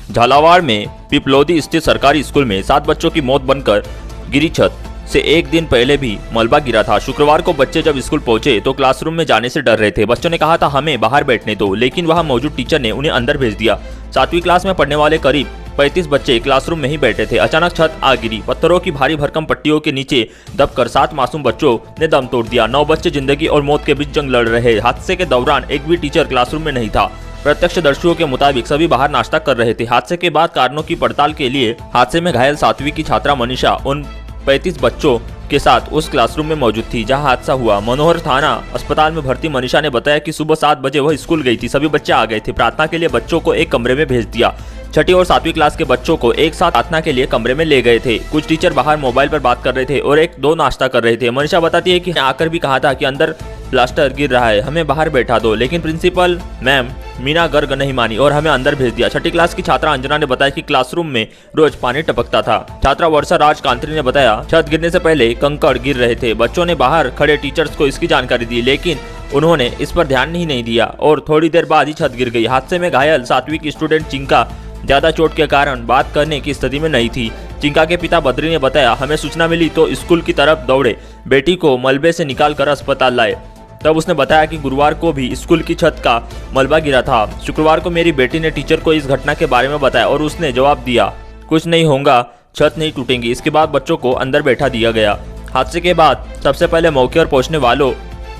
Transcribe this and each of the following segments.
झालावाड़ में पिपलौदी स्थित सरकारी स्कूल में 7 बच्चों की मौत बनकर गिरी छत से एक दिन पहले भी मलबा गिरा था। शुक्रवार को बच्चे जब स्कूल पहुंचे तो क्लासरूम में जाने से डर रहे थे। बच्चों ने कहा था हमें बाहर बैठने दो, लेकिन वहां मौजूद टीचर ने उन्हें अंदर भेज दिया। 7वीं क्लास में पढ़ने वाले करीब 35 बच्चे क्लासरूम में ही बैठे थे। अचानक छत आ गिरी। पत्थरों की भारी भरकम पट्टियों के नीचे दबकर 7 मासूम बच्चों ने दम तोड़ दिया। 9 बच्चे जिंदगी और मौत के बीच जंग लड़ रहे। हादसे के दौरान एक भी टीचर क्लासरूम में नहीं था। प्रत्यक्षदर्शियों के मुताबिक सभी बाहर नाश्ता कर रहे थे। हादसे के बाद कारणों की पड़ताल के लिए हादसे में घायल 7वीं की छात्रा मनीषा उन 35 बच्चों के साथ उस क्लासरूम में मौजूद थी जहां हादसा हुआ। मनोहर थाना अस्पताल में भर्ती मनीषा ने बताया कि सुबह 7 बजे वह स्कूल गई थी। सभी बच्चे आ गए थे। प्रार्थना के लिए बच्चों को एक कमरे में भेज दिया। 6ठी और 7वीं क्लास के बच्चों को एक साथ प्रार्थना के लिए कमरे में ले गए थे। कुछ टीचर बाहर मोबाइल पर बात कर रहे थे और 1-2 नाश्ता कर रहे थे। मनीषा बताती है कि आकर भी कहा था कि अंदर प्लास्टर गिर रहा है, हमें बाहर बैठा दो, लेकिन प्रिंसिपल मैम मीना गर्ग नहीं मानी और हमें अंदर भेज दिया। 6ठी क्लास की छात्रा अंजना ने बताया कि क्लासरूम में रोज पानी टपकता था। छात्रा वर्षा राज कांत्री ने बताया छत गिरने से पहले कंकड़ गिर रहे थे। बच्चों ने बाहर खड़े टीचर्स को इसकी जानकारी दी, लेकिन उन्होंने इस पर ध्यान ही नहीं दिया और थोड़ी देर बाद ही छत गिर गई। हादसे में घायल 7वीं की स्टूडेंट चिंका ज्यादा चोट के कारण बात करने की स्थिति में नहीं थी। चिंका के पिता बद्री ने बताया हमें सूचना मिली तो स्कूल की तरफ दौड़े, बेटी को मलबे से निकालकर अस्पताल लाए। तब उसने बताया कि गुरुवार को भी स्कूल की छत का मलबा गिरा था। शुक्रवार को मेरी बेटी ने टीचर को इस घटना के बारे में बताया और उसने जवाब दिया कुछ नहीं होगा, छत नहीं टूटेंगी। इसके बाद बच्चों को अंदर बैठा दिया गया। हादसे के बाद सबसे पहले मौके पर पहुंचने वालों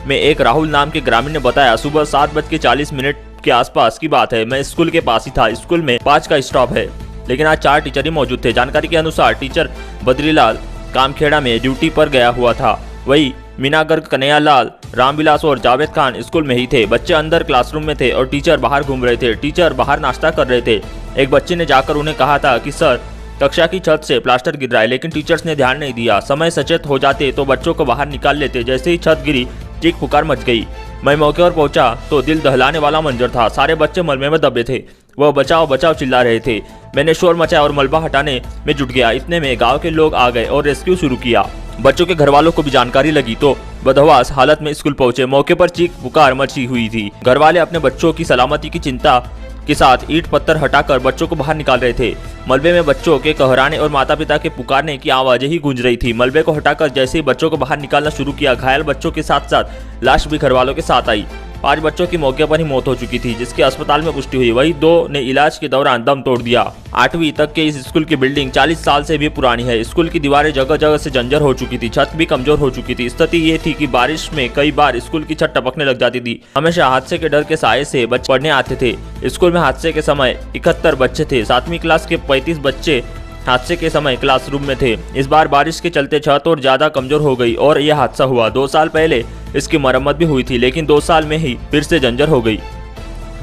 में एक राहुल नाम के ग्रामीण ने बताया सुबह 7:40 के आसपास की बात है। मैं स्कूल के पास ही था। स्कूल में 5 का स्टॉप है, लेकिन आज 4 टीचर ही मौजूद थे। जानकारी के अनुसार टीचर बद्रीलाल कामखेड़ा में ड्यूटी पर गया हुआ था। वही मीना गर्ग, कन्हैयालाल, रामविलास और जावेद खान स्कूल में ही थे। बच्चे अंदर क्लासरूम में थे और टीचर बाहर घूम रहे थे। टीचर बाहर नाश्ता कर रहे थे। एक बच्चे ने जाकर उन्हें कहा था कि सर कक्षा की छत से प्लास्टर गिर रहा है, लेकिन टीचर्स ने ध्यान नहीं दिया। समय सचेत हो जाते तो बच्चों को बाहर निकाल लेते। जैसे ही छत गिरी चीख पुकार मच गई। मैं मौके पर पहुंचा तो दिल दहलाने वाला मंजर था। सारे बच्चे मलबे में दबे थे। वह बचाओ बचाओ चिल्ला रहे थे। मैंने शोर मचाया और मलबा हटाने में जुट गया। इतने में गांव के लोग आ गए और रेस्क्यू शुरू किया। बच्चों के घर वालों को भी जानकारी लगी तो बदहवास हालत में स्कूल पहुंचे। मौके पर चीख पुकार मची हुई थी। घर वाले अपने बच्चों की सलामती की चिंता के साथ ईंट पत्थर हटाकर बच्चों को बाहर निकाल रहे थे। मलबे में बच्चों के कहराने और माता पिता के पुकारने की आवाजें ही गूंज रही थी। मलबे को हटाकर जैसे ही बच्चों को बाहर निकालना शुरू किया, घायल बच्चों के साथ साथ लाश भी घर वालों के साथ आई। 5 बच्चों की मौके पर ही मौत हो चुकी थी, जिसकी अस्पताल में पुष्टि हुई। वही 2 ने इलाज के दौरान दम तोड़ दिया। 8वीं तक के इस स्कूल की बिल्डिंग 40 साल से भी पुरानी है। स्कूल की दीवारें जगह जगह से जर्जर हो चुकी थी। छत भी कमजोर हो चुकी थी। स्थिति ये थी कि बारिश में कई बार स्कूल की छत टपकने लग जाती थी। हमेशा हादसे के डर के साए से बच्चे पढ़ने आते थे। स्कूल में हादसे के समय 71 बच्चे थे। 7वीं क्लास के 35 बच्चे हादसे के समय क्लासरूम में थे। इस बार बारिश के चलते छत और ज्यादा कमजोर हो गई और यह हादसा हुआ। 2 साल पहले इसकी मरम्मत भी हुई थी, लेकिन 2 साल में ही फिर से जंजर हो गई।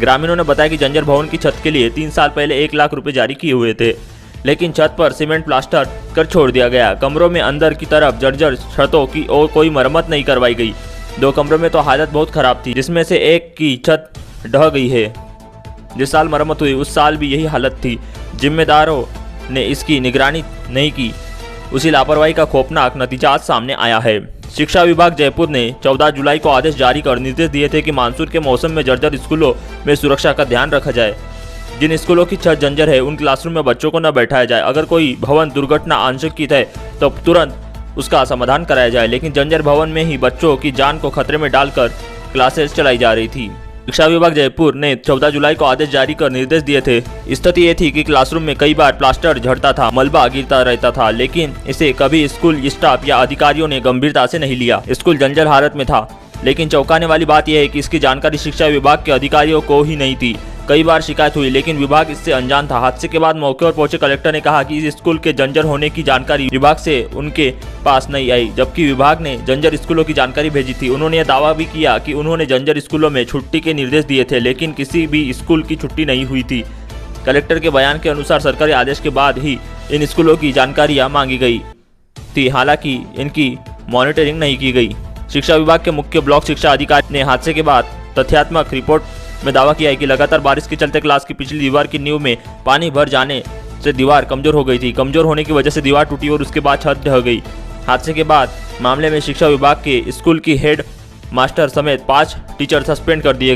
ग्रामीणों ने बताया कि जंजर भवन की छत के लिए 3 साल पहले 1 लाख रुपए जारी किए हुए थे, लेकिन छत पर सीमेंट प्लास्टर कर छोड़ दिया गया। कमरों में अंदर की तरफ जर्जर छतों की और कोई मरम्मत नहीं करवाई गई। 2 कमरों में तो हालत बहुत खराब थी, जिसमें से एक की छत ढह गई है। जिस साल मरम्मत हुई उस साल भी यही हालत थी। जिम्मेदारों ने इसकी निगरानी नहीं की। उसी लापरवाही का खौफनाक नतीजा आज सामने आया है। शिक्षा विभाग जयपुर ने 14 जुलाई को आदेश जारी कर निर्देश दिए थे कि मानसून के मौसम में जर्जर स्कूलों में सुरक्षा का ध्यान रखा जाए। जिन स्कूलों की छत जंजर है उन क्लासरूम में बच्चों को न बैठाया जाए। अगर कोई भवन दुर्घटना आंशिक है तो तुरंत उसका समाधान कराया जाए, लेकिन जंजर भवन में ही बच्चों की जान को खतरे में डालकर क्लासेस चलाई जा रही थी। शिक्षा विभाग जयपुर ने 14 जुलाई को आदेश जारी कर निर्देश दिए थे। स्थिति ये थी कि क्लासरूम में कई बार प्लास्टर झड़ता था, मलबा गिरता रहता था, लेकिन इसे कभी स्कूल स्टाफ या अधिकारियों ने गंभीरता से नहीं लिया। स्कूल जंजर हालत में था, लेकिन चौंकाने वाली बात यह है कि इसकी जानकारी शिक्षा विभाग के अधिकारियों को ही नहीं थी। कई बार शिकायत हुई, लेकिन विभाग इससे अनजान था। हादसे के बाद मौके पर पहुंचे कलेक्टर ने कहा कि इस स्कूल के जंजर होने की जानकारी विभाग से उनके पास नहीं आई, जबकि विभाग ने जंजर स्कूलों की जानकारी भेजी थी। उन्होंने यह दावा भी किया कि उन्होंने जंजर स्कूलों में छुट्टी के निर्देश दिए थे, लेकिन किसी भी स्कूल की छुट्टी नहीं हुई थी। कलेक्टर के बयान के अनुसार सरकारी आदेश के बाद ही इन स्कूलों की जानकारियां मांगी गई थी, हालांकि इनकी मॉनिटरिंग नहीं की गई। शिक्षा विभाग के मुख्य ब्लॉक शिक्षा अधिकारी ने हादसे के बाद तथ्यात्मक रिपोर्ट में दावा किया है कि लगातार बारिश के चलते क्लास की पिछली दीवार की नींव में पानी भर जाने से दीवार कमजोर हो गई थी। कमजोर होने की वजह से दीवार टूटी और उसके बाद छत ढह गई। हादसे के बाद मामले में शिक्षा विभाग के स्कूल की हेड मास्टर समेत 5 टीचर सस्पेंड कर दिए गए।